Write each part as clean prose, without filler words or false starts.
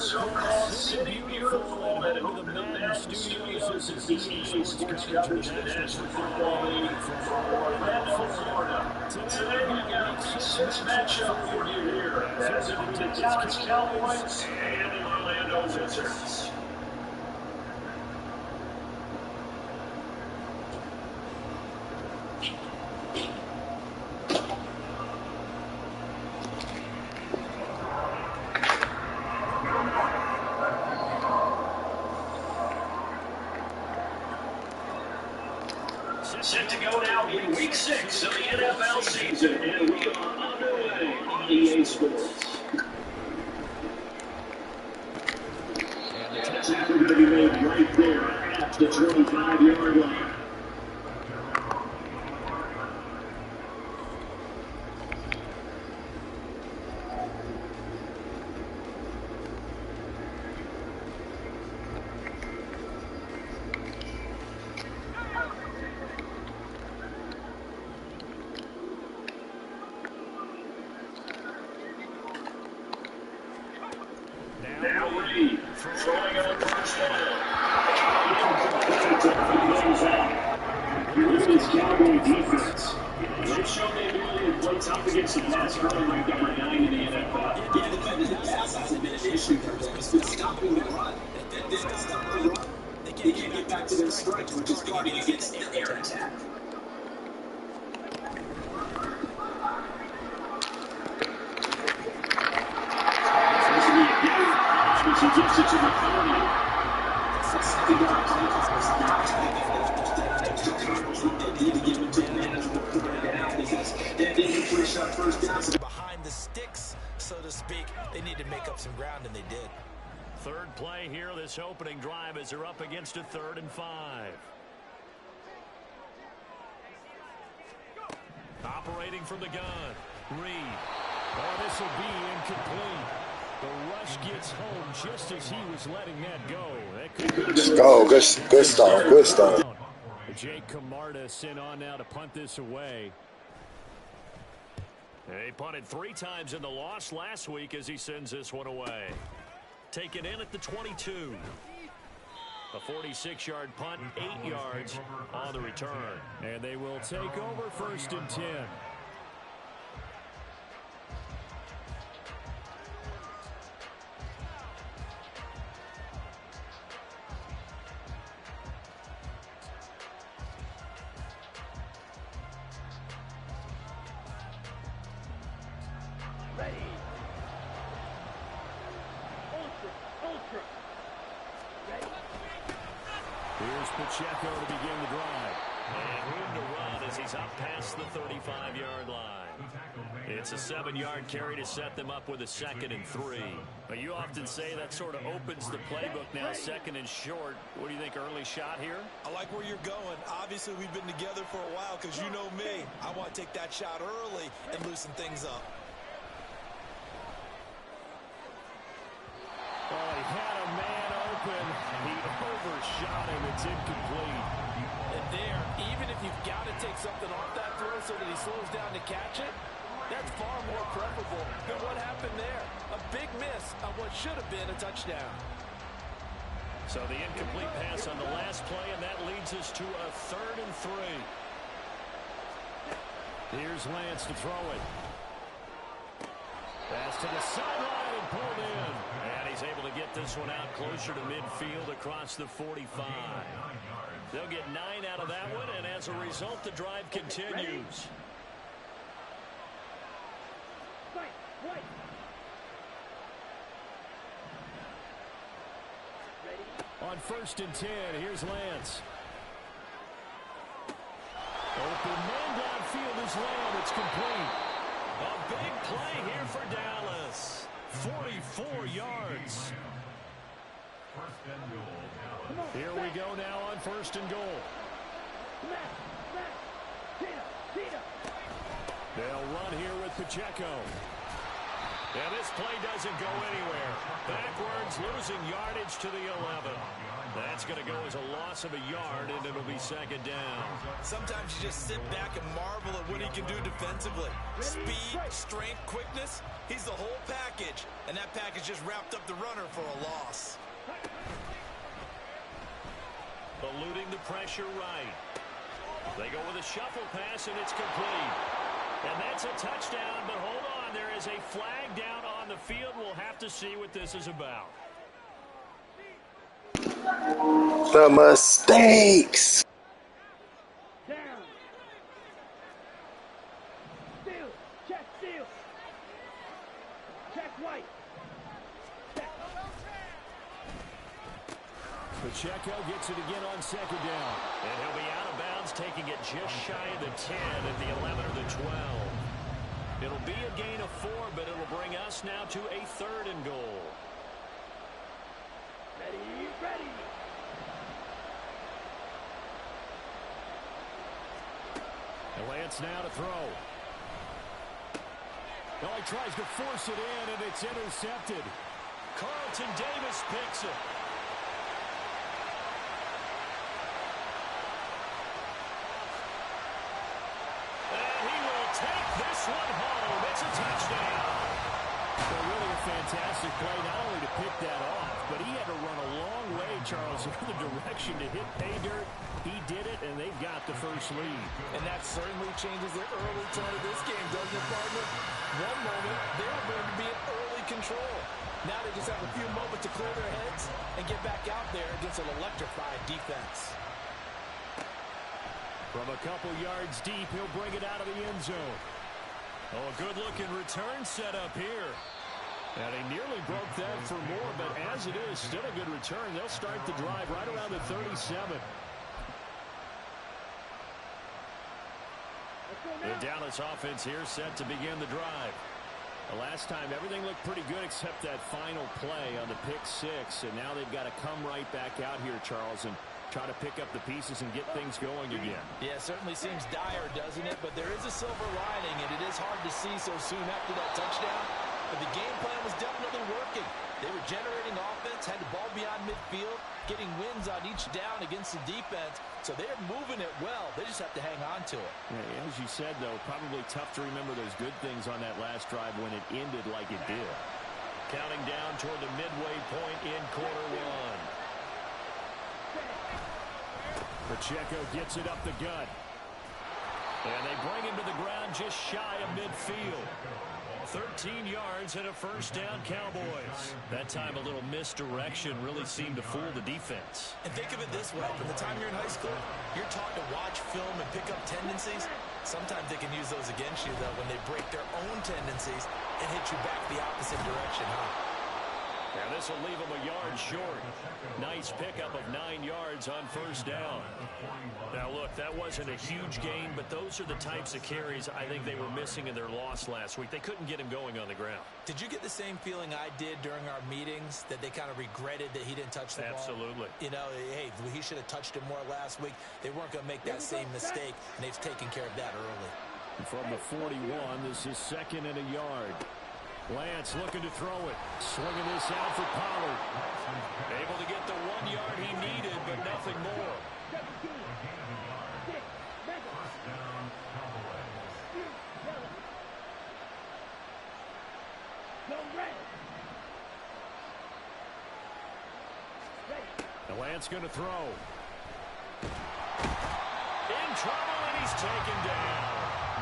so-called City Beautiful, headed over to the Madden Studios as the evening sports coverage of the National Football League from Orlando, Florida. Today we've got a Week 6 matchup for you here, as it will be the Dallas Cowboys and the Orlando Wizards. Set to go now in Week 6 of the NFL season, and we are underway on EA Sports. And the tackle going to be made right there at the 25-yard line. Now Reed, throwing on first down. Here is Cowboy defense. They've shown the ability to play tough against the pass, running like number 9 in the NFL. Yeah, defending the pass hasn't been an issue for them. It's been stopping the run. They didn't stop the run. They can't get back to their strength, which is guarding against the air attack. He gets it to the 30. Behind the sticks, so to speak, they need to make up some ground, and they did. Third play here, this opening drive, as they're up against a 3rd and 5. Operating from the gun, Reed. Oh, this will be incomplete. The rush gets home just as he was letting that go. Let's go. Good stuff. Good stuff. Jake Camarda sent on now to punt this away. They punted 3 times in the loss last week as he sends this one away. Taken in at the 22. A 46-yard punt, 8 yards on the return. And they will take over 1st and 10. Here's Pacheco to begin the drive. And room to run as he's up past the 35-yard line. It's a 7-yard carry to set them up with a 2nd and 3. But you often say that sort of opens the playbook now, 2nd and short. What do you think, early shot here? I like where you're going. Obviously, we've been together for a while because you know me. I want to take that shot early and loosen things up. Oh, he had a man open. He overshot him. It's incomplete. And there, even if you've got to take something off that throw so that he slows down to catch it, that's far more preferable than what happened there. A big miss on what should have been a touchdown. So the incomplete pass on the last play, and that leads us to a 3rd and 3. Here's Lance to throw it. Pass to the sideline and pulled in. And he's able to get this one out closer to midfield across the 45. They'll get 9 out of that one, and as a result, the drive continues. On 1st and 10, here's Lance. Open man downfield is Lamb. It's complete. A big play here for Dallas. 44 yards. Here we go now on 1st and goal. They'll run here with Pacheco. And this play doesn't go anywhere. Backwards, losing yardage to the 11. That's going to go as a loss of a yard, and it'll be second down. Sometimes you just sit back and marvel at what he can do defensively. Speed, strength, quickness. He's the whole package. And that package just wrapped up the runner for a loss. Eluding the pressure right. They go with a shuffle pass, and it's complete. And that's a touchdown, but hold on. There is a flag down on the field. We'll have to see what this is about. The mistakes. Down. Steal. Check steal. Check white. Check. Pacheco gets it again on second down. And he'll be out of bounds, taking it just shy of the 10 at the 11 or the 12. It'll be a gain of 4, but it'll bring us now to a 3rd and goal. Ready, ready. And Lance now to throw. Oh, he tries to force it in, and it's intercepted. Carlton Davis picks it. And he will take this one home. It's a touchdown. Well, really a fantastic play, not only to pick that off, but he had to run a long way, Charles, in the direction to hit pay dirt. He did it, and they've got the first lead. And that certainly changes the early tone of this game, doesn't it, partner? One moment, they were going to be in early control. Now they just have a few moments to clear their heads and get back out there against an electrified defense. From a couple yards deep, he'll bring it out of the end zone. Oh, a good-looking return set up here. And he nearly broke that for more, but as it is, still a good return. They'll start the drive right around the 37. The Dallas offense here set to begin the drive. The last time, everything looked pretty good except that final play on the pick 6, and now they've got to come right back out here, Charles, and try to pick up the pieces and get things going again. Yeah, it certainly seems dire, doesn't it? But there is a silver lining, and it is hard to see so soon after that touchdown. But the game plan was definitely working. They were generating offense, had the ball beyond midfield, getting wins on each down against the defense. So they're moving it well. They just have to hang on to it. Yeah, as you said, though, probably tough to remember those good things on that last drive when it ended like it did. Counting down toward the midway point in quarter 1. Pacheco gets it up the gut. And they bring him to the ground just shy of midfield. 13 yards and a first down, Cowboys. That time a little misdirection really seemed to fool the defense. And think of it this way. From the time you're in high school, you're taught to watch film and pick up tendencies. Sometimes they can use those against you, though, when they break their own tendencies and hit you back the opposite direction, huh? Now this will leave them a yard short. Nice pickup of 9 yards on first down. Now look, that wasn't a huge gain, but those are the types of carries I think they were missing in their loss last week. They couldn't get him going on the ground. Did you get the same feeling I did during our meetings, that they kind of regretted that he didn't touch the ball? Absolutely. You know, hey, he should have touched it more last week. They weren't going to make that same mistake, and they've taken care of that early. From the 41, this is 2nd and a yard. Lance looking to throw it. Swinging this out for Pollard. Able to get the 1 yard he needed, but nothing more. And Lance going to throw. In trouble, and he's taken down.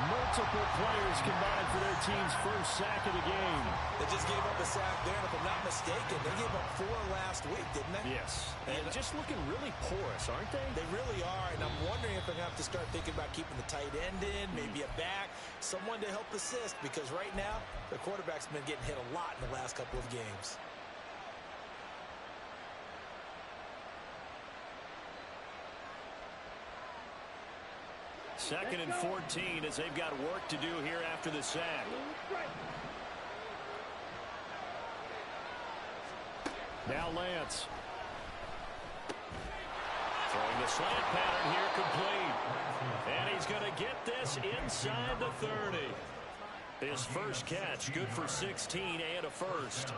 Multiple players combined for their team's first sack of the game. They just gave up a sack there, and if I'm not mistaken, they gave up 4 last week, didn't they? Yes. And just looking really porous, aren't they? They really are, and I'm wondering if they're going to have to start thinking about keeping the tight end in, maybe a back, someone to help assist, because right now, their quarterback's been getting hit a lot in the last couple of games. Second and 14 as they've got work to do here after the sack. Now Lance. Throwing the slant pattern here complete. And he's going to get this inside the 30. His first catch, good for 16 and a first.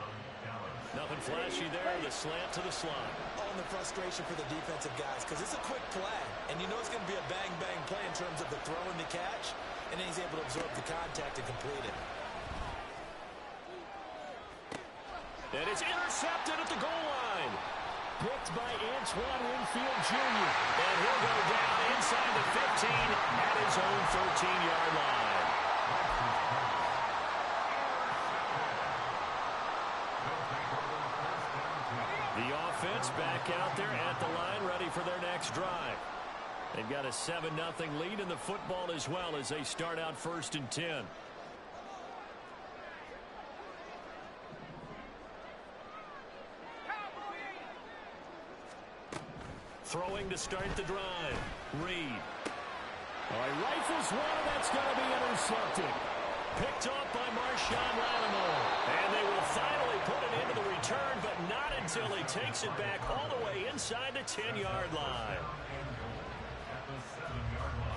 Nothing flashy there, the slant to the slot. Oh, and the frustration for the defensive guys, because it's a quick play, and you know it's going to be a bang-bang play in terms of the throw and the catch, and then he's able to absorb the contact and complete it. And it's intercepted at the goal line. Picked by Antoine Winfield Jr. And he'll go down inside the 15 at his own 13-yard line. The offense back out there at the line, ready for their next drive. They've got a 7-0 lead in the football as well as they start out 1st and 10. Throwing to start the drive. Reed. Oh, he rifles one, and that's going to be intercepted. Picked off by Marshawn Lattimore. And they will finally put it into the return, but not until he takes it back all the way inside the 10-yard line.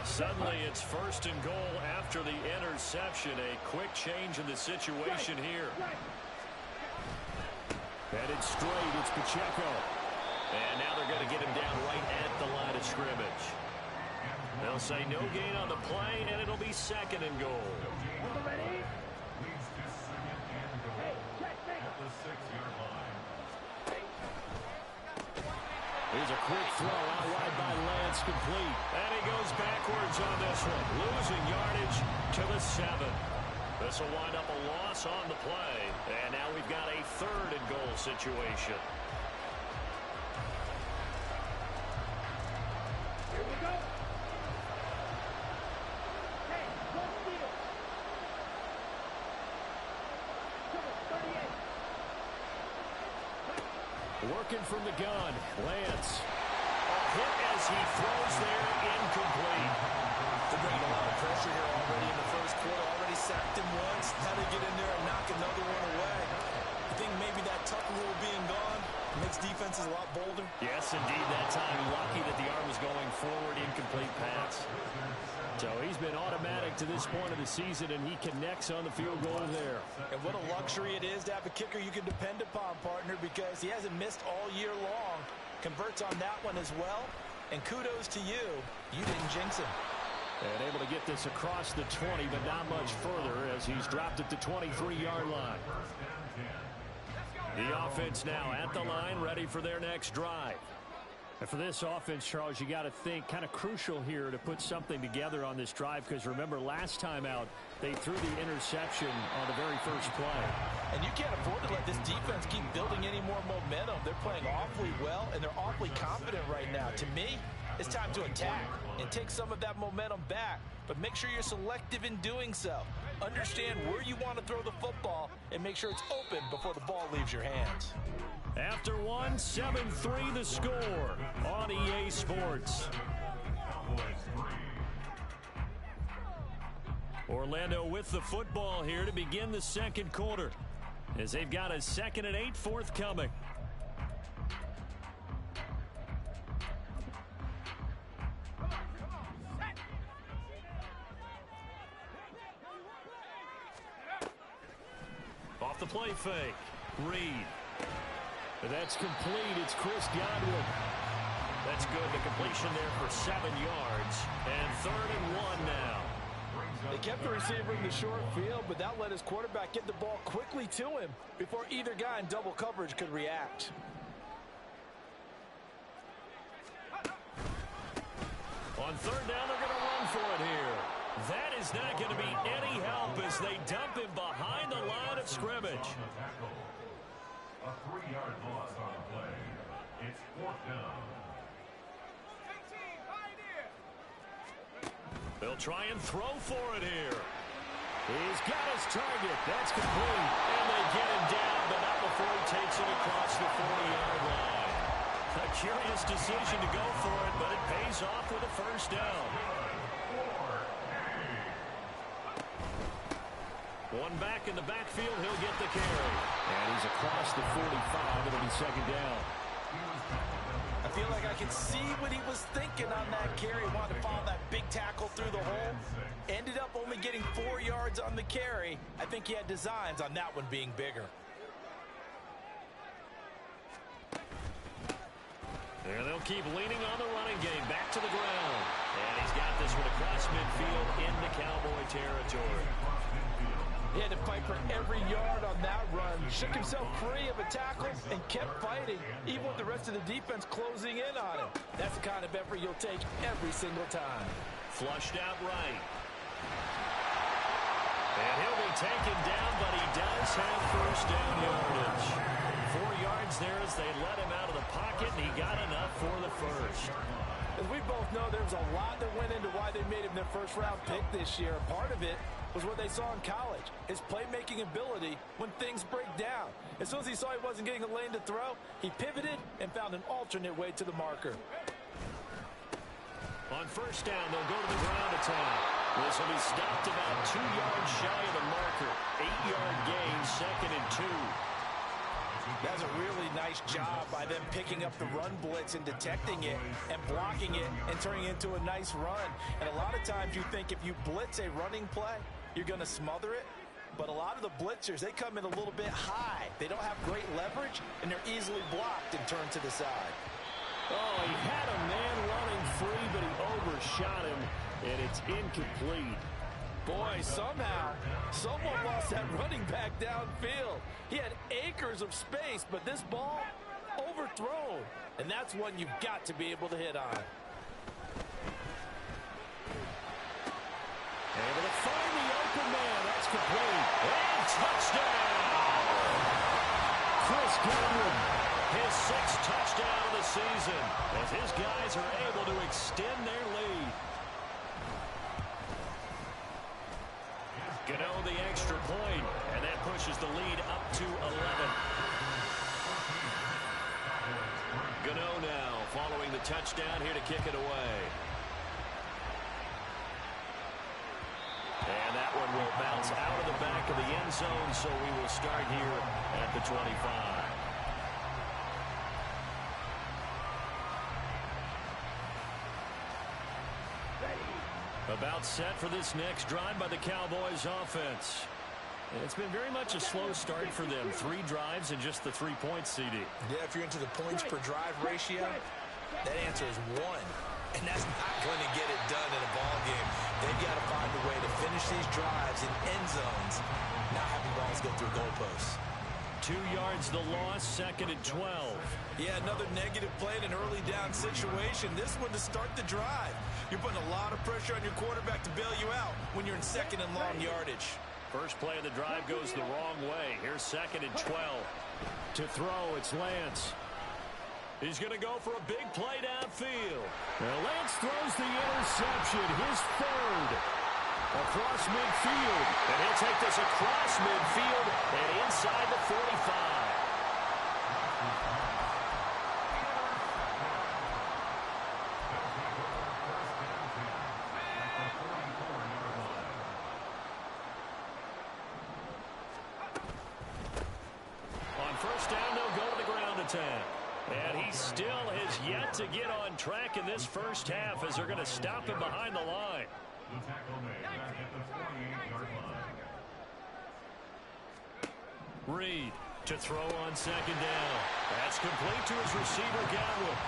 Suddenly it's 1st and goal after the interception. A quick change in the situation here. Headed straight, it's Pacheco. And now they're going to get him down right at the line of scrimmage. They'll say no gain on the play, and it'll be 2nd and goal. Here's a quick throw out wide by Lance, complete. And he goes backwards on this one, losing yardage to the 7. This will wind up a loss on the play. And now we've got a 3rd and goal situation. Here we go. Hey, go steal. Cover 38. Working from the gun, Lance. A hit as he throws there, incomplete. They're bringing a lot of pressure here already in the first quarter. Already sacked him once. How to get in there and knock another one away. I think maybe that tuck rule being gone makes defenses a lot bolder. Yes, indeed, that time. Lucky that the arm was going forward, incomplete pass. So he's been automatic to this point of the season, and he connects on the field goal there. And what a luxury it is to have a kicker you can depend upon, partner, because he hasn't missed all year long. Converts on that one as well. And kudos to you. You didn't jinx him. And able to get this across the 20, but not much further as he's dropped at the 23-yard line. The offense now at the line, ready for their next drive. And for this offense, Charles, you got to think kind of crucial here to put something together on this drive, because remember last time out they threw the interception on the very first play. And you can't afford to let this defense keep building any more momentum. They're playing awfully well, and they're awfully confident right now. To me, it's time to attack and take some of that momentum back. But make sure you're selective in doing so. Understand where you want to throw the football and make sure it's open before the ball leaves your hands. After one, 7-3 the score on EA Sports. Orlando with the football here to begin the second quarter, as they've got a 2nd and 8 forthcoming. Off the play fake, Reed. That's complete. It's Chris Godwin. That's good. The completion there for 7 yards. And 3rd and 1 now. They kept the receiver in the short field, but that let his quarterback get the ball quickly to him before either guy in double coverage could react. On 3rd down, they're going to run for it here. That is not going to be any help as they dump him behind the line of scrimmage. A 3-yard loss on the play. It's 4th down. They'll try and throw for it here. He's got his target. That's complete. And they get him down, but not before he takes it across the 40-yard line. A curious decision to go for it, but it pays off with a 1st down. One back in the backfield, he'll get the carry. And he's across the 45. It'll be 2nd down. I feel like I can see what he was thinking on that carry. He wanted to follow that big tackle through the hole. Ended up only getting 4 yards on the carry. I think he had designs on that one being bigger. And they'll keep leaning on the running game. Back to the ground. And he's got this one across midfield into Cowboy territory. He had to fight for every yard on that run. Shook himself free of a tackle and kept fighting, even with the rest of the defense closing in on him. That's the kind of effort you'll take every single time. Flushed out right. And he'll be taken down, but he does have first down yardage. 4 yards there as they let him out of the pocket, and he got enough for the first. As we both know, there's a lot that went into why they made him their first-round pick this year. Part of it was what they saw in college, his playmaking ability when things break down. As soon as he saw he wasn't getting a lane to throw, he pivoted and found an alternate way to the marker. On first down, they'll go to the ground attack. This will be stopped about 2 yards shy of the marker. 8-yard gain, 2nd and 2. That's a really nice job by them picking up the run blitz and detecting it and blocking it and turning it into a nice run. And a lot of times you think if you blitz a running play, you're going to smother it. But a lot of the blitzers, they come in a little bit high. They don't have great leverage, and they're easily blocked and turned to the side. Oh, he had a man running free, but he overshot him, and it's incomplete. Boy, somehow, someone lost that running back downfield. He had acres of space, but this ball overthrown. And that's one you've got to be able to hit on. Able to find the open man. That's complete. And touchdown! Chris Godwin, his 6th touchdown of the season, as his guys are able to extend their lead. Gano the extra point, and that pushes the lead up to 11. Gano now following the touchdown here to kick it away. And that one will bounce out of the back of the end zone, so we will start here at the 25. About set for this next drive by the Cowboys offense. It's been very much a slow start for them. 3 drives and just the 3 points, CD. Yeah, if you're into the points per drive ratio, that answer is 1. And that's not going to get it done in a ball game. They've got to find a way to finish these drives in end zones, not having balls go through goalposts. 2 yards the loss, 2nd and 12. Yeah, another negative play in an early down situation. This one to start the drive. You're putting a lot of pressure on your quarterback to bail you out when you're in 2nd and long yardage. First play of the drive goes the wrong way. Here's 2nd and 12. To throw, it's Lance. He's going to go for a big play downfield. Now Lance throws the interception, his 3rd. Across midfield. And he'll take this across midfield and inside the 45. On first down, they'll go to the ground attack. And he still has yet to get on track in this first half as they're going to stop him behind the line. The tackle made back at the 28-yard line. Reed to throw on 2nd down. That's complete to his receiver, Godwin.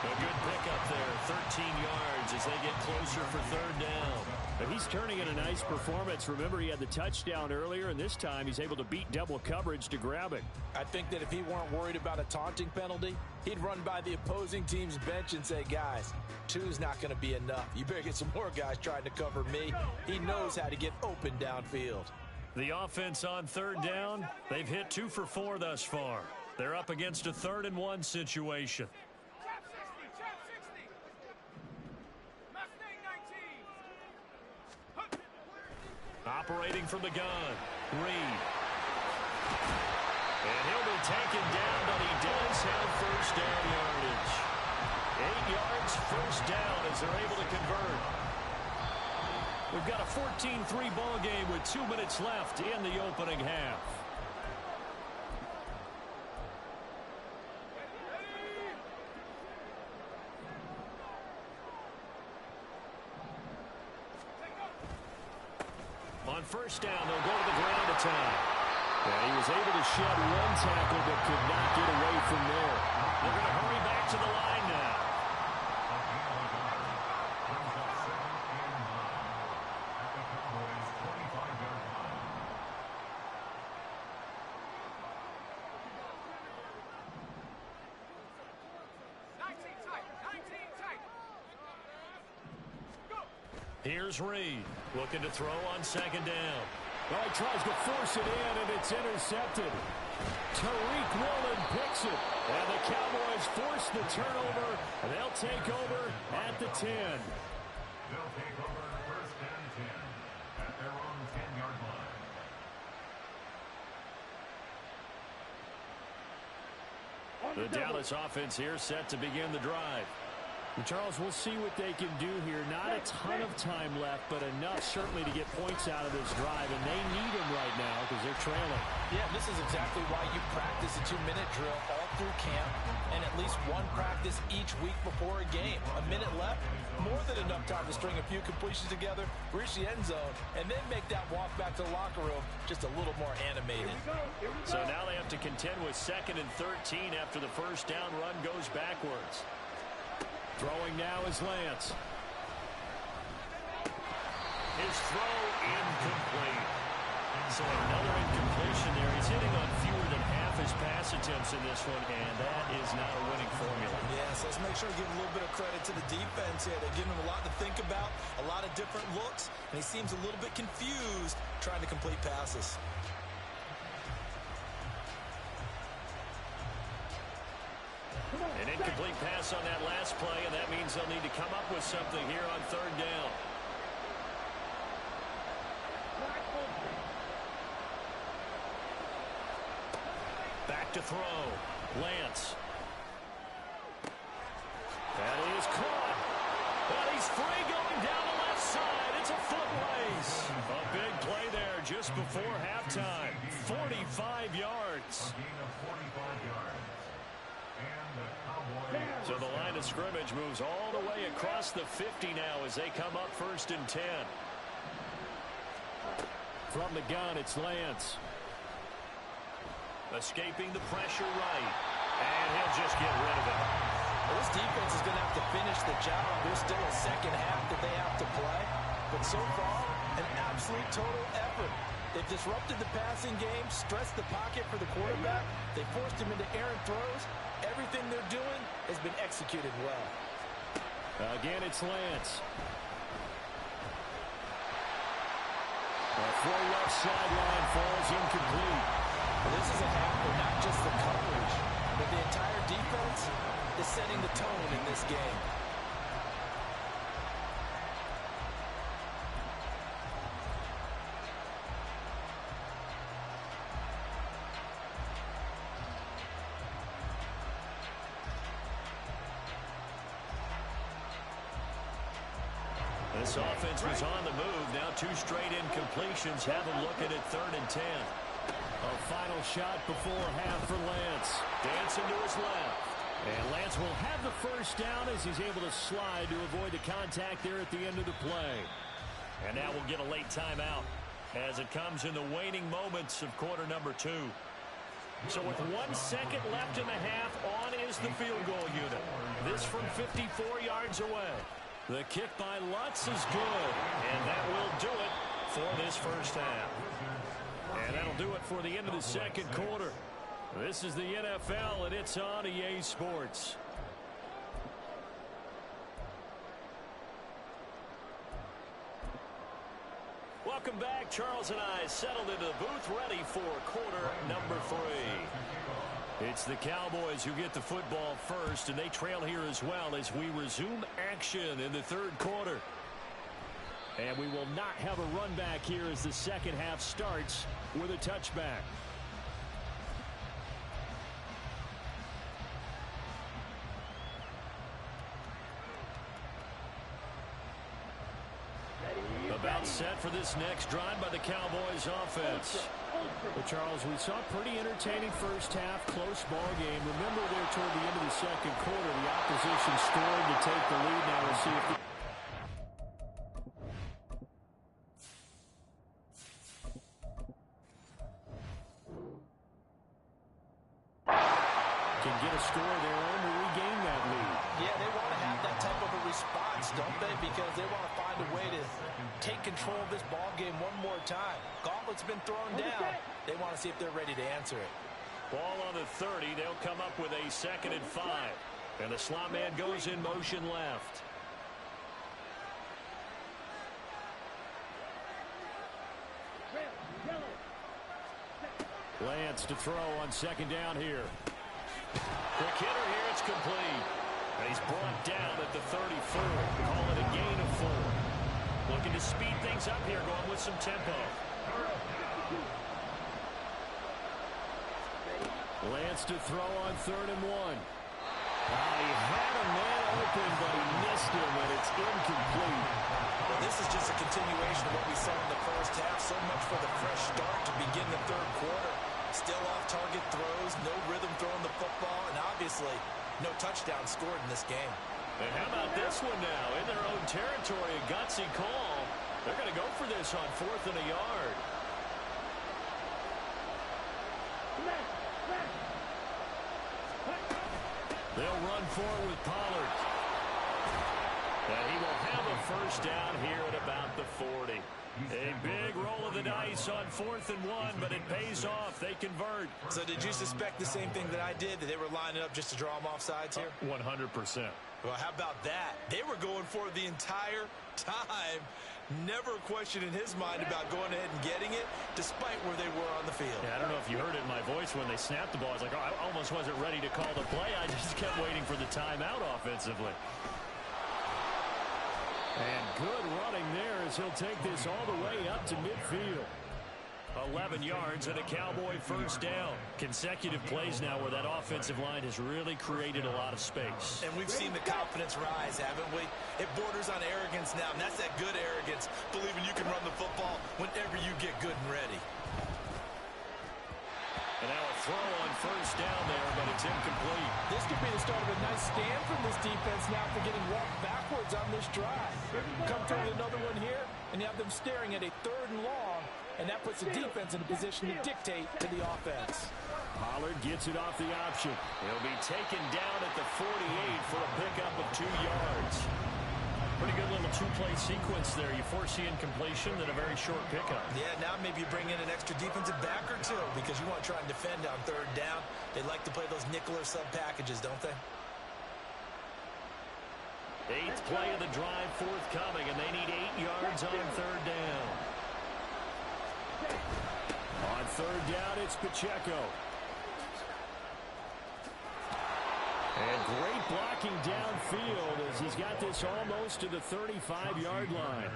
A good pickup there, 13 yards as they get closer for 3rd down. But he's turning in a nice performance. Remember, he had the touchdown earlier, and this time he's able to beat double coverage to grab it. I think that if he weren't worried about a taunting penalty, he'd run by the opposing team's bench and say, guys, 2's not going to be enough. You better get some more guys trying to cover me. He knows how to get open downfield. The offense on 3rd down, they've hit 2 for 4 thus far. They're up against a 3rd and 1 situation. Operating from the gun, Reed. And he'll be taken down, but he does have first down yardage. 8 yards, first down as they're able to convert. We've got a 14-3 ball game with 2 minutes left in the opening half. On first down, they'll go to the ground attack. And he was able to shed one tackle but could not get away from there. They're going to hurry back to the line now. Here's Reed, looking to throw on second down. Well, he tries to force it in, and it's intercepted. Tariq Woolen picks it, and the Cowboys force the turnover. They'll take over at the 10. They'll take over first and 10 at their own 10-yard line. The Dallas offense here set to begin the drive. And Charles, we'll see what they can do here. Not a ton of time left, but enough certainly to get points out of this drive, and they need them right now because they're trailing. Yeah, this is exactly why you practice a 2-minute drill all through camp and at least one practice each week before a game. A minute left, more than enough time to string a few completions together, reach the end zone, and then make that walk back to the locker room just a little more animated. So now they have to contend with 2nd and 13 after the first down run goes backwards. Throwing now is Lance. His throw incomplete. So another incompletion there. He's hitting on fewer than half his pass attempts in this one, and that is not a winning formula. Yes, let's make sure to give a little bit of credit to the defense here. They're giving him a lot to think about, a lot of different looks, and he seems a little bit confused trying to complete passes. An incomplete pass on that last play, and that means they'll need to come up with something here on third down. Back to throw. Lance. That is caught. But he's free going down the left side. It's a foot race. A big play there just before halftime. 45 yards. A gain of 45 yards. And the Cowboys. So the line of scrimmage moves all the way across the 50 now as they come up 1st and 10. From the gun, it's Lance. Escaping the pressure right. And he'll just get rid of it. Well, this defense is going to have to finish the job. There's still a second half that they have to play. But so far, an absolute total effort. They've disrupted the passing game, stressed the pocket for the quarterback. They forced him into errant throws. Everything they're doing has been executed well. Again, it's Lance. A throw left sideline falls incomplete. This is a half where not just the coverage, but the entire defense is setting the tone in this game. This offense was on the move. Now 2 straight incompletions. Have a look at it 3rd and 10. A final shot before half for Lance. Dancing to his left. And Lance will have the first down as he's able to slide to avoid the contact there at the end of the play. And now we'll get a late timeout as it comes in the waning moments of quarter number 2. So with 1 second left in the half, on is the field goal unit. This from 54 yards away. The kick by Lutz is good, and that will do it for this first half. And that'll do it for the end of the second quarter. This is the NFL, and it's on EA Sports. Welcome back. Charles and I settled into the booth ready for quarter number 3. It's the Cowboys who get the football first, and they trail here as well as we resume action in the 3rd quarter. And we will not have a run back here as the second half starts with a touchback. About set for this next drive by the Cowboys offense. But Charles, we saw a pretty entertaining first half, close ball game. Remember there toward the end of the second quarter, the opposition scored to take the lead. Now we'll see if get a score of their own to regain that lead. Yeah, they want to have that type of a response, don't they? Because they want to find a way to take control of this ball game one more time. Gauntlet's been thrown down. They want to see if they're ready to answer it. Ball on the 30. They'll come up with a 2nd and 5. And the slot man goes in motion left. Lance to throw on 2nd down here. Quick hitter here. It's complete. And he's brought down at the 34. Call it a gain of 4. Looking to speed things up here, going with some tempo. Lance to throw on 3rd and 1. He had a man open, but he missed him, and it's incomplete. Well, this is just a continuation of what we saw in the first half. So much for the fresh start to begin the 3rd quarter. Still off-target throws, no rhythm throwing the football, and obviously no touchdown scored in this game. And how about this one now? In their own territory, a gutsy call. They're going to go for this on 4th and a yard. They'll run forward with Pollard. And he will have a first down here at about the 40. A big roll of the dice on 4th and 1, but it pays off. They convert. So did you suspect the same thing that I did, that they were lining up just to draw them off sides here? 100%. Well, how about that? They were going for it the entire time. Never a question in his mind about going ahead and getting it, despite where they were on the field. Yeah, I don't know if you heard it in my voice when they snapped the ball. I was like, oh, I almost wasn't ready to call the play. I just kept waiting for the timeout offensively. And good running there as he'll take this all the way up to midfield. 11 yards and a Cowboy first down. Consecutive plays now where that offensive line has really created a lot of space. And we've seen the confidence rise, haven't we? It borders on arrogance now, and that's that good arrogance, believing you can run the football whenever you get good and ready. And now a throw on first down there, but it's incomplete. This could be the start of a nice stand from this defense now for getting walked backwards on this drive. Come through with another one here, and you have them staring at a 3rd and long, and that puts the defense in a position to dictate to the offense. Pollard gets it off the option. He'll be taken down at the 48 for a pickup of 2 yards. Pretty good little 2-play sequence there. You foresee incompletion, then a very short pickup. Yeah, now maybe you bring in an extra defensive back or two because you want to try and defend on 3rd down. They like to play those nickel or sub packages, don't they? 8th play of the drive forthcoming, and they need 8 yards on 3rd down. On 3rd down, it's Pacheco. And great blocking downfield as he's got this almost to the 35-yard line.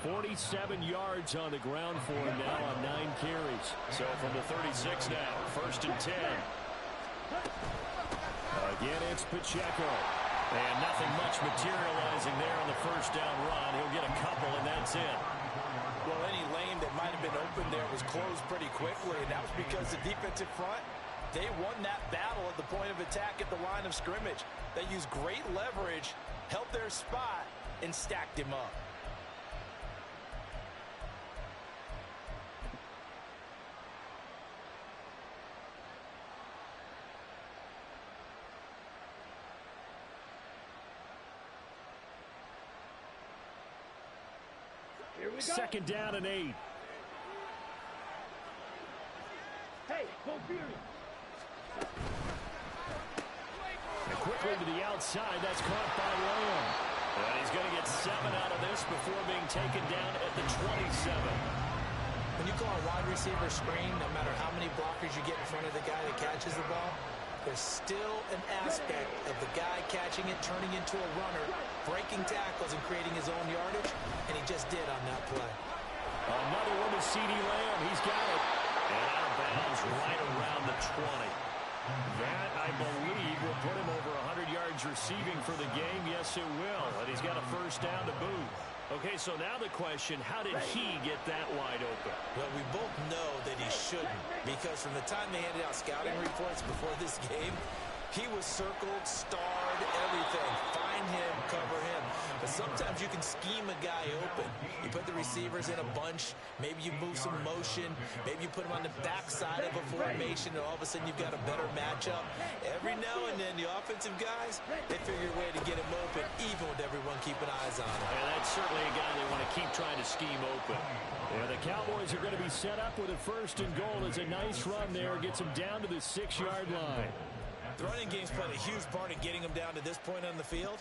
47 yards on the ground for him now on 9 carries. So from the 36 now, 1st and 10. Again, it's Pacheco. And nothing much materializing there on the first down run. He'll get a couple, and that's it. Well, any lane that might have been open there was closed pretty quickly, and that was because the defensive front, they won that battle at the point of attack at the line of scrimmage. They used great leverage, held their spot, and stacked him up. Here we go. 2nd down and 8. Hey, go Fury. And quickly to the outside, that's caught by Lamb. And he's going to get 7 out of this before being taken down at the 27. When you call a wide receiver screen, no matter how many blockers you get in front of the guy that catches the ball, there's still an aspect of the guy catching it, turning into a runner, breaking tackles and creating his own yardage, and he just did on that play. Another one to CeeDee Lamb. He's got it. And out of bounds right around the 20. That, I believe, will put him over 100 yards receiving for the game. Yes, it will. And he's got a first down to boot. Okay, so now the question, how did he get that wide open? Well, we both know that he shouldn't, because from the time they handed out scouting reports before this game, He was circled, starred, everything. Find him, cover him. But sometimes you can scheme a guy open. You put the receivers in a bunch. Maybe you move some motion. Maybe you put him on the backside of a formation, and all of a sudden you've got a better matchup. Every now and then, the offensive guys, they figure a way to get him open, even with everyone keeping eyes on him. Yeah, that's certainly a guy they want to keep trying to scheme open. Yeah, the Cowboys are going to be set up with a 1st and goal. It's a nice run there. Gets them down to the 6-yard line. The running game's played a huge part in getting them down to this point on the field.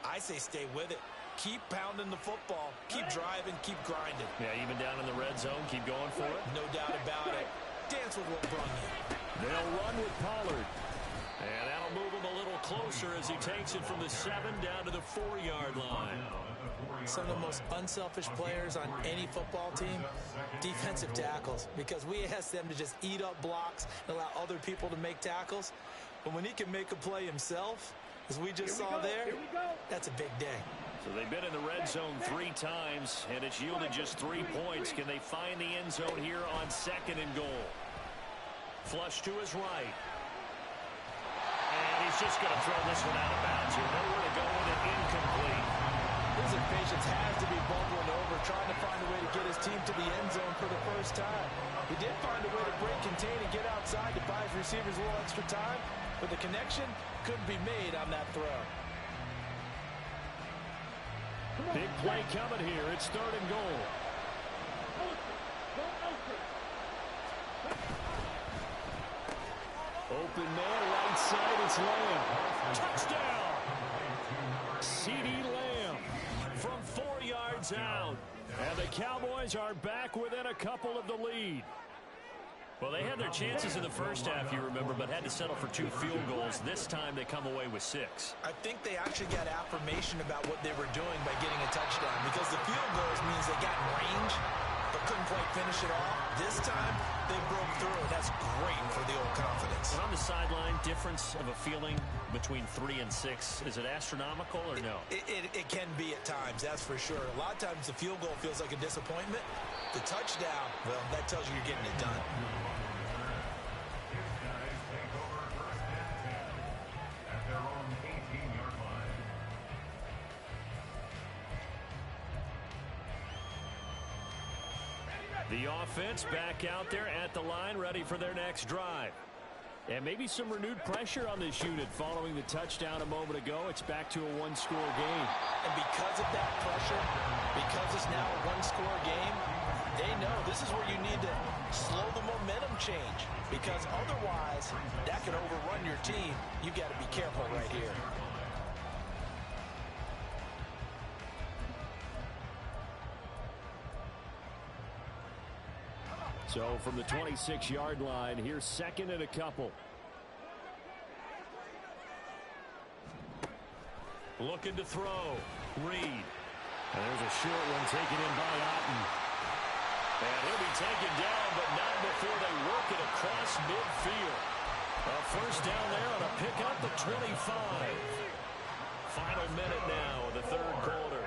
I say stay with it. Keep pounding the football. Keep driving. Keep grinding. Yeah, even down in the red zone, keep going for it. No doubt about it. Dance with what brung you. They'll run with Pollard. And that'll move him a little closer as he takes it from the 7 down to the 4-yard line. Some of the most unselfish players on any football team, defensive tackles, because we ask them to just eat up blocks and allow other people to make tackles. But when he can make a play himself, as we just saw there, that's a big day. So they've been in the red zone 3 times, and it's yielded just 3 points. Can they find the end zone here on 2nd and goal? Flush to his right. And he's just going to throw this one out of bounds here. Nowhere to go with it, incomplete. His impatience has to be bubbling over, trying to find a way to get his team to the end zone for the first time. He did find a way to break, contain, and get outside to buy his receivers a little extra time, but the connection couldn't be made on that throw. Big play coming here. It's 3rd and goal. Open man, right side, it's Lamb. Touchdown! C.D. Lamb from 4 yards out. And the Cowboys are back within a couple of the lead. Well, they had their chances in the first half, you remember, but had to settle for 2 field goals. This time they come away with 6. I think they actually got affirmation about what they were doing by getting a touchdown, because the field goals means they got in range but couldn't quite finish it off. This time they broke through, and that's great for the old confidence. And on the sideline, difference of a feeling between 3 and 6, is it astronomical or no? It can be at times, that's for sure. A lot of times the field goal feels like a disappointment. The touchdown, well, that tells you you're getting it done. The offense back out there at the line, ready for their next drive. And maybe some renewed pressure on this unit following the touchdown a moment ago. It's back to a 1-score game. And because of that pressure, because it's now a 1-score game, they know this is where you need to slow the momentum change, because otherwise that can overrun your team. You've got to be careful right here. So from the 26-yard line, here's 2nd and a couple. Looking to throw. Reed. And there's a short one taken in by Otten. And he'll be taken down, but not before they work it across midfield. A 1st down there on a pickup at 25. Final minute now of the 3rd quarter.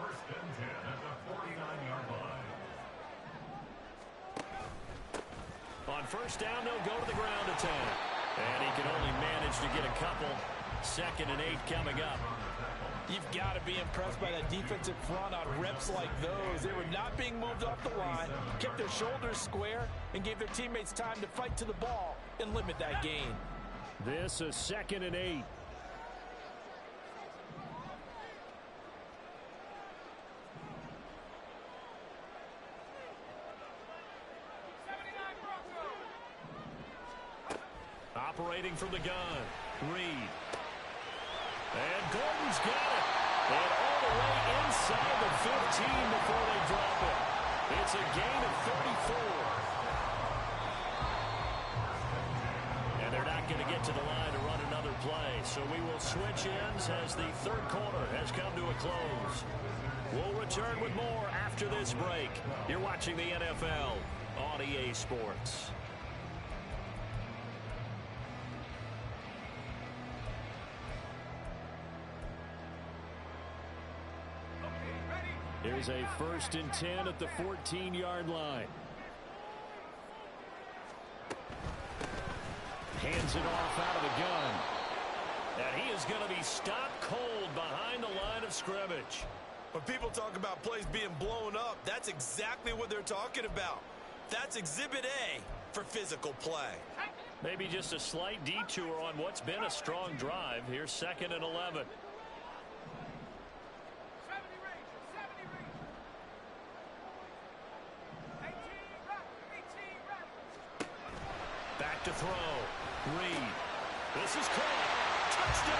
1st and 10 at the 49-yard line. On 1st down, they'll go to the ground attack. And he can only manage to get a couple. 2nd and 8 coming up. You've got to be impressed by that defensive front on reps like those. They were not being moved off the line, kept their shoulders square, and gave their teammates time to fight to the ball and limit that gain. This a 2nd and 8. Operating from the gun. Reed. And Gordon's got it. And all the way inside the 15 before they drop it. It's a gain of 34. And they're not going to get to the line to run another play. So we will switch ends as the 3rd quarter has come to a close. We'll return with more after this break. You're watching the NFL on EA Sports. Here's a 1st and 10 at the 14-yard line. Hands it off out of the gun. And he is going to be stopped cold behind the line of scrimmage. When people talk about plays being blown up, that's exactly what they're talking about. That's Exhibit A for physical play. Maybe just a slight detour on what's been a strong drive. Here's 2nd and 11. Back to throw. Reed. This is caught. Touchdown.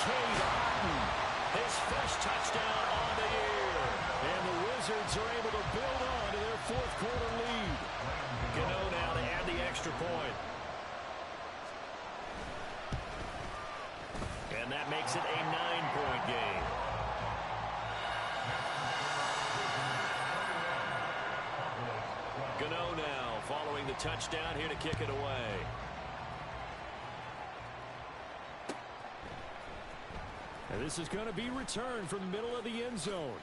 Cade Otton. His first touchdown on the year. And the Wizards are able to build on to their 4th quarter lead. Gano now to add the extra point. And that makes it a 9-point game. Gano now following the touchdown here to kick it away. And this is going to be returned from the middle of the end zone.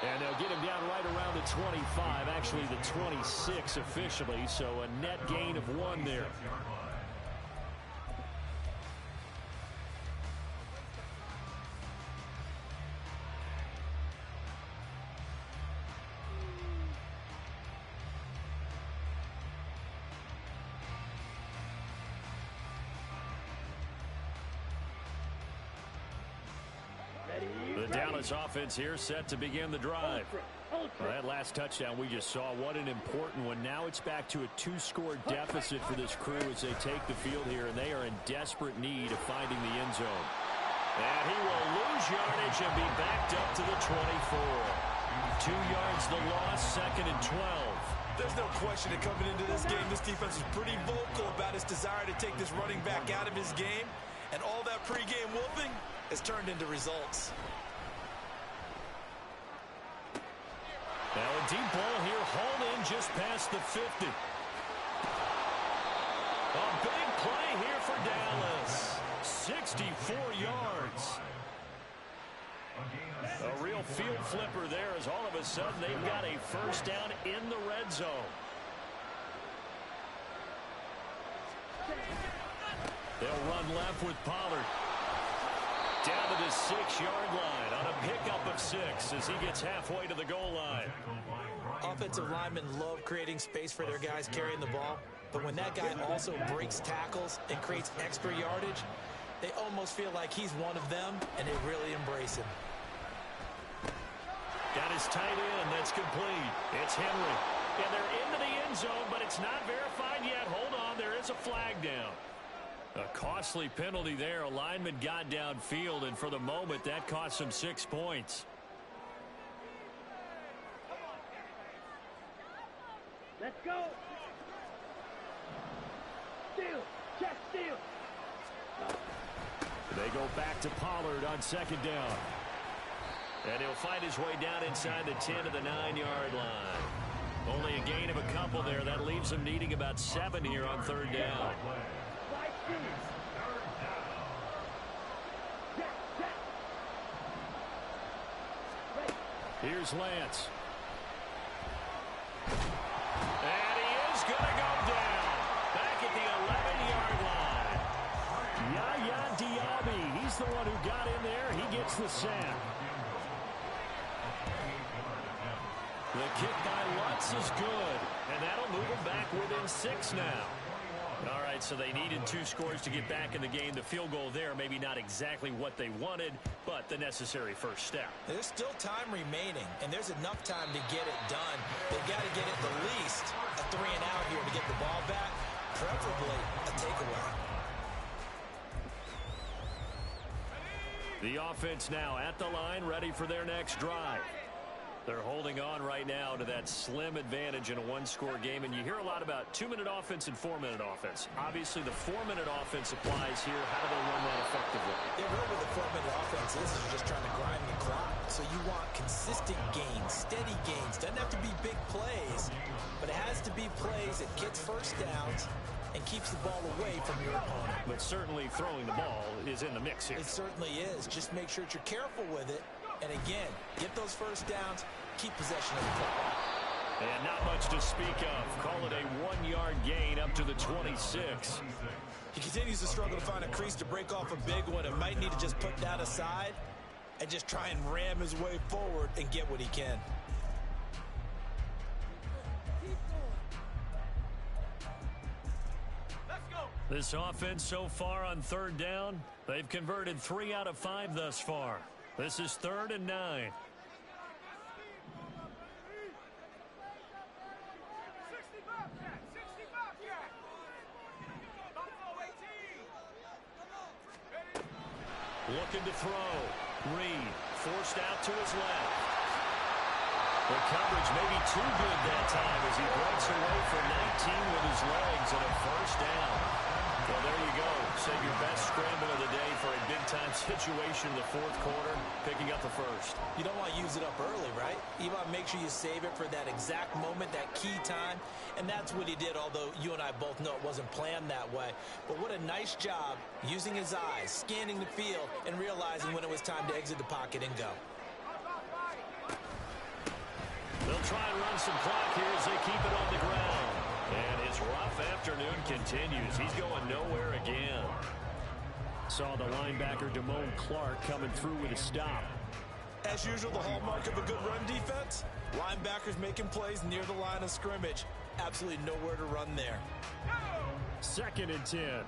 And they'll get him down right around the 25, actually the 26 officially, so a net gain of 1 there. The Dallas offense here set to begin the drive. Well, that last touchdown we just saw, what an important one. Now it's back to a 2-score deficit for this crew as they take the field here, and they are in desperate need of finding the end zone. And he will lose yardage and be backed up to the 24. 2 yards the loss, 2nd and 12. There's no question that coming into this game, this defense is pretty vocal about its desire to take this running back out of his game, and all that pregame whooping has turned into results. Now a deep ball here, hauled in just past the 50. A big play here for Dallas. 64 yards. A real field flipper there as all of a sudden they've got a first down in the red zone. They'll run left with Pollard. Down to the 6-yard line on a pickup of 6 as he gets halfway to the goal line. Offensive linemen love creating space for their guys carrying the ball, but when that guy also breaks tackles and creates extra yardage, they almost feel like he's one of them, and they really embrace him. Got his tight end. That's complete. It's Henry. And they're into the end zone, but it's not verified yet. Hold on. There is a flag down. A costly penalty there. A lineman got downfield, and for the moment, that cost him 6 points. Let's go. Steal. Check steal. They go back to Pollard on 2nd down. And he'll find his way down inside the 10 to the 9-yard line. Only a gain of a couple there. That leaves him needing about 7 here on 3rd down. Here's Lance. And he is going to go down. Back at the 11-yard line. Yaya Diaby. He's the one who got in there. He gets the sack. The kick by Lutz is good. And that'll move him back within 6 now. All right, so they needed 2 scores to get back in the game. The field goal there, maybe not exactly what they wanted, but the necessary first step. There's still time remaining, and there's enough time to get it done. They've got to get at the least a 3 and out here to get the ball back, preferably a takeaway. The offense now at the line, ready for their next drive. They're holding on right now to that slim advantage in a 1-score game, and you hear a lot about 2-minute offense and 4-minute offense. Obviously, the 4-minute offense applies here. How do they run that effectively? Yeah, really, the 4-minute offense is just trying to grind the clock. So you want consistent gains, steady gains. Doesn't have to be big plays, but it has to be plays that gets first downs and keeps the ball away from your opponent. But certainly throwing the ball is in the mix here. It certainly is. Just make sure that you're careful with it. And again, get those first downs, keep possession of the football. And not much to speak of. Call it a 1-yard gain up to the 26. He continues to struggle to find a crease to break off a big one and might need to just put that aside and just try and ram his way forward and get what he can. This offense so far on 3rd down, they've converted 3 out of 5 thus far. This is 3rd and 9. Looking to throw. Reed forced out to his left. The coverage may be too good that time as he breaks away for 19 with his legs and a 1st down. Well, there you go. Save your best scramble of the day for a big-time situation in the 4th quarter, picking up the 1st. You don't want to use it up early, right? You want to make sure you save it for that exact moment, that key time, and that's what he did, although you and I both know it wasn't planned that way. But what a nice job using his eyes, scanning the field, and realizing when it was time to exit the pocket and go. They'll try and run some clock here as they keep it on the ground. And his rough afternoon continues. He's going nowhere again. Saw the linebacker Damone Clark coming through with a stop. As usual, the hallmark of a good run defense, linebackers making plays near the line of scrimmage. Absolutely nowhere to run there. 2nd and 10.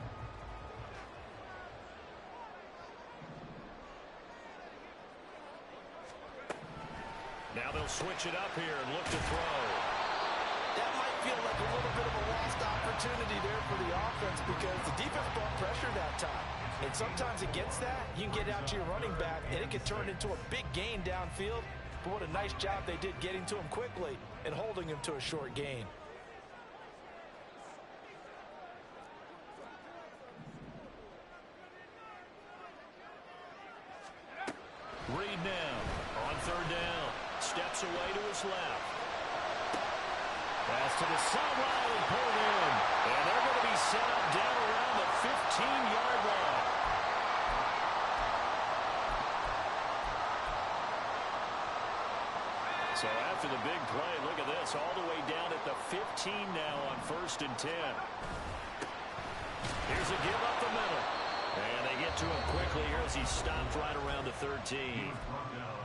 Now they'll switch it up here and look to throw. That might feel like a little bit of a lost opportunity there for the offense because the defense brought pressure that time. And sometimes against that, you can get out to your running back, and it can turn into a big gain downfield. But what a nice job they did getting to him quickly and holding him to a short gain. Reed now on 3rd down. Steps away to his left. Pass to the sideline and pulled in. And they're going to be set up down around the 15-yard line. So after the big play, look at this, all the way down at the 15 now on 1st and 10. Here's a give up the middle. And they get to him quickly here as he stopped right around the 13.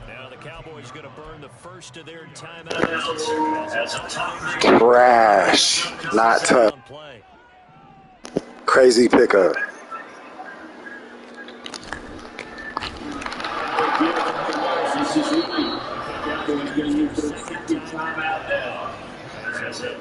Now the Cowboys going to burn the first of their timeouts. Trash. Not tough. Crazy pickup.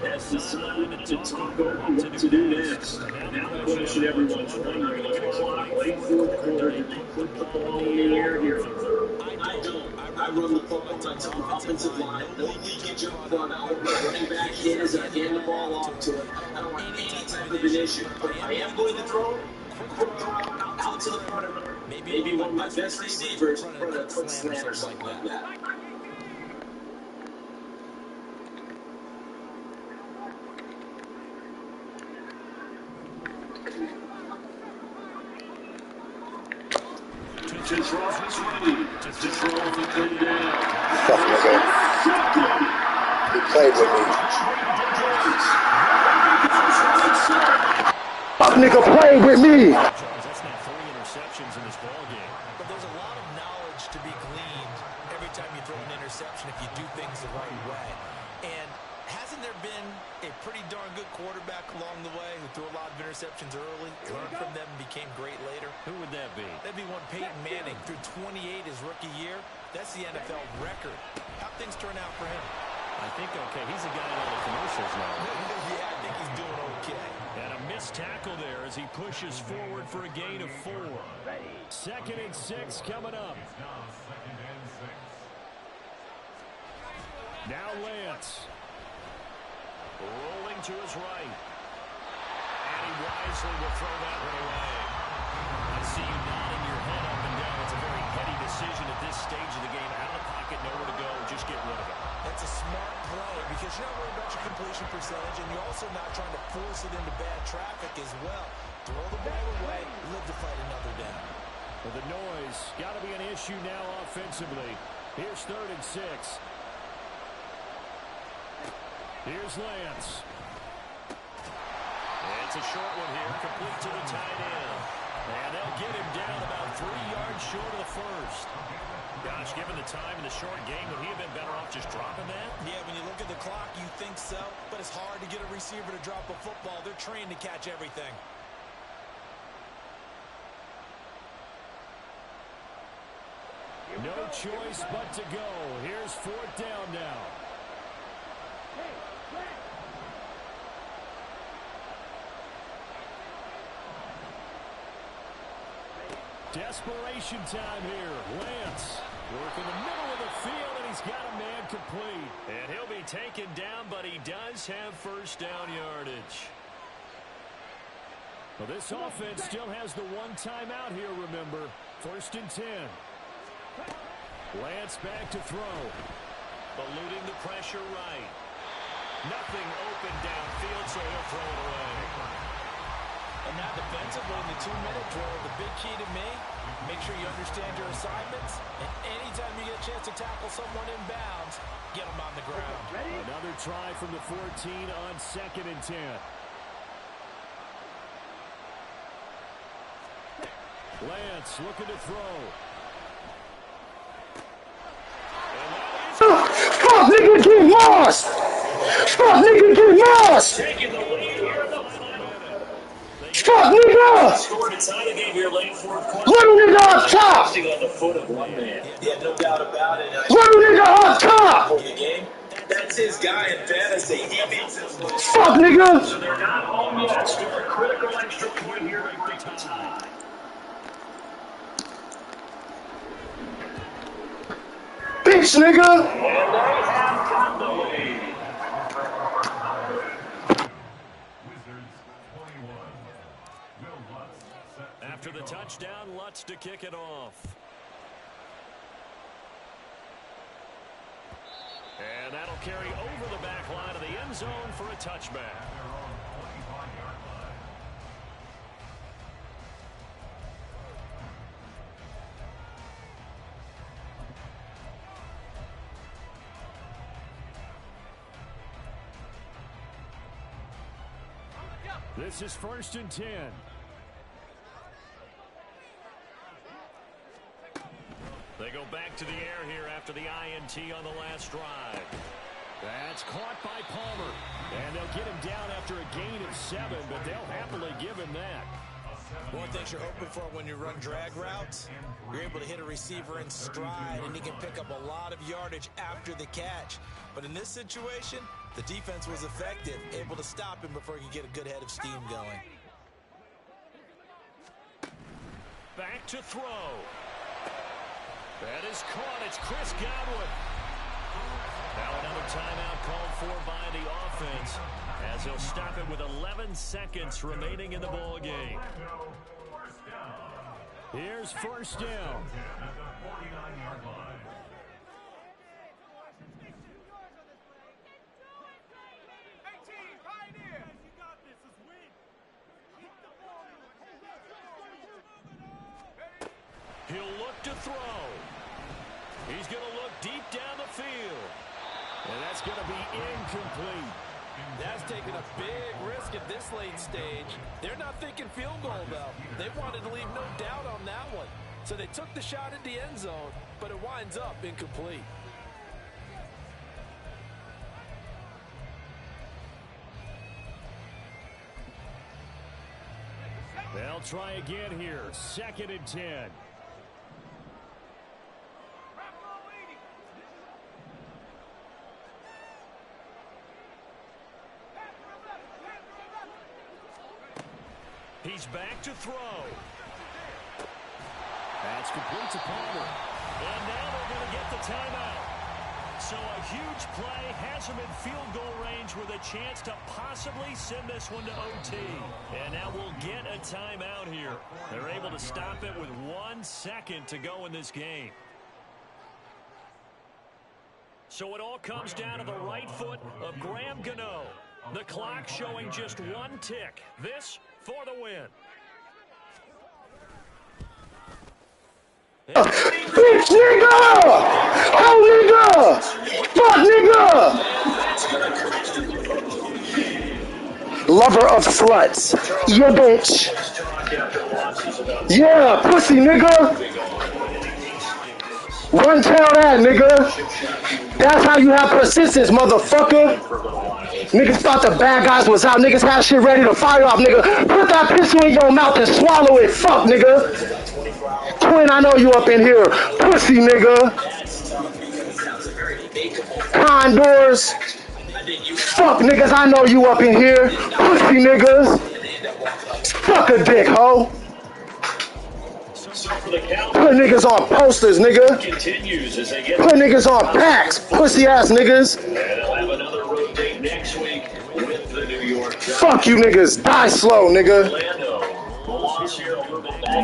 That's the sign to talk about what to do next. Now the question everyone's wondering is the clock, late 4th quarter, you put the ball in the air here. I don't. I run the ball on top offensive line. No leakage up front. I don't let running back hit as I hand the ball off to it. I don't want any type of an issue. But I am going to throw out to the front. Maybe one of my best receivers run a quick slant or something like that. Fuck nigga. He played with me. Fuck nigga played with me. That's now 3 interceptions in this ball game. But there's a lot of knowledge to be gleaned every time you throw an interception if you do things the right way. And hasn't there been a pretty darn good quarterback along the way who threw a lot of interceptions early, learned from them, and became great later? Who would that be? That'd be one Peyton Manning. Threw 28 his rookie year. That's the NFL record. How'd things turn out for him? I think okay. He's a guy in all the commercials now. Yeah, I think he's doing okay. And a missed tackle there as he pushes forward for a gain of 4. 2nd and 6 coming up. Now Lance. Rolling to his right. And he wisely will throw that one away. I see you nodding your head up and down. It's a very heady decision at this stage of the game. Out of the pocket, nowhere to go. Just get rid of it. That's a smart play because you're not worried about your completion percentage, and you're also not trying to force it into bad traffic as well. Throw the ball away, live to fight another down. Well, the noise got to be an issue now offensively. Here's 3rd and 6. Here's Lance. It's a short one here, complete to the tight end. And they'll get him down about 3 yards short of the first. Gosh, given the time in the short game, would he have been better off just dropping that? Yeah, when you look at the clock, you think so. But it's hard to get a receiver to drop a football. They're trained to catch everything. No choice but to go. Here's 4th down now. Desperation time here. Lance working the middle of the field, and he's got a man complete. And he'll be taken down, but he does have first down yardage. Well, this offense still has the one timeout here, remember. 1st and 10. Lance back to throw. Eluding the pressure right. Nothing open downfield, so he'll throw it away. And now defensively in the 2-minute drill, the big key to me, make sure you understand your assignments. And anytime you get a chance to tackle someone in bounds, get them on the ground. Another try from the 14 on 2nd and 10. Lance looking to throw. Fuck, nigga, get lost! Fuck, nigga, get lost! Taking the lead here in the Fuck, nigga! scored inside the game here late fourth quarter. Little nigga up top! On the foot of one man. Yeah, no doubt about it. Little nigga up top! The game. That's his guy in fantasy. He makes it. Fuck, nigga! So they're not home yet. Still a critical extra point here to break the tie. Bitch, nigga! And they have got the lead. Wizards 21. Will Lutz set to After the kick off. touchdown, Lutz to kick it off. And that'll carry over the back line of the end zone for a touchback. They're on the 25-yard line. This is 1st and 10. They go back to the air here after the INT on the last drive. That's caught by Palmer. And they'll get him down after a gain of 7, but they'll happily give him that. One thing you're hoping for when you run drag routes, you're able to hit a receiver in stride, and he can pick up a lot of yardage after the catch. But in this situation, the defense was effective, able to stop him before he could get a good head of steam going. Back to throw. That is caught. It's Chris Godwin. Now another timeout called for by the offense, as he'll stop it with 11 seconds remaining in the ball game. Here's 1st down. At the 49-yard line. He'll look to throw. He's going to look deep down the field. And that's going to be incomplete. That's taking a big risk at this late stage. They're not thinking field goal, though. They wanted to leave no doubt on that one. So they took the shot at the end zone, but it winds up incomplete. They'll try again here. 2nd and 10. He's back to throw. That's complete to Palmer. And now they're going to get the timeout. So a huge play has him in field goal range with a chance to possibly send this one to OT. And now we'll get a timeout here. They're able to stop it with 1 second to go in this game. So it all comes down to the right foot of Graham Gano. The clock showing just 1 tick. This for the win. Bitch, nigga! Oh, nigga! Fuck, nigga! Lover of sluts. Yeah, bitch. Yeah, pussy, nigga. Run tell that, nigga. That's how you have persistence, motherfucker. Niggas thought the bad guys was out. Niggas had shit ready to fire off, nigga. Put that pistol in your mouth and swallow it. Fuck, nigga. Twin, I know you up in here. Pussy, nigga. Condors. Fuck, niggas, I know you up in here. Pussy, niggas. Fuck a dick, ho. Put niggas on posters, nigga. Put niggas on packs. Pussy ass niggas. Fuck you niggas. Die slow, nigga.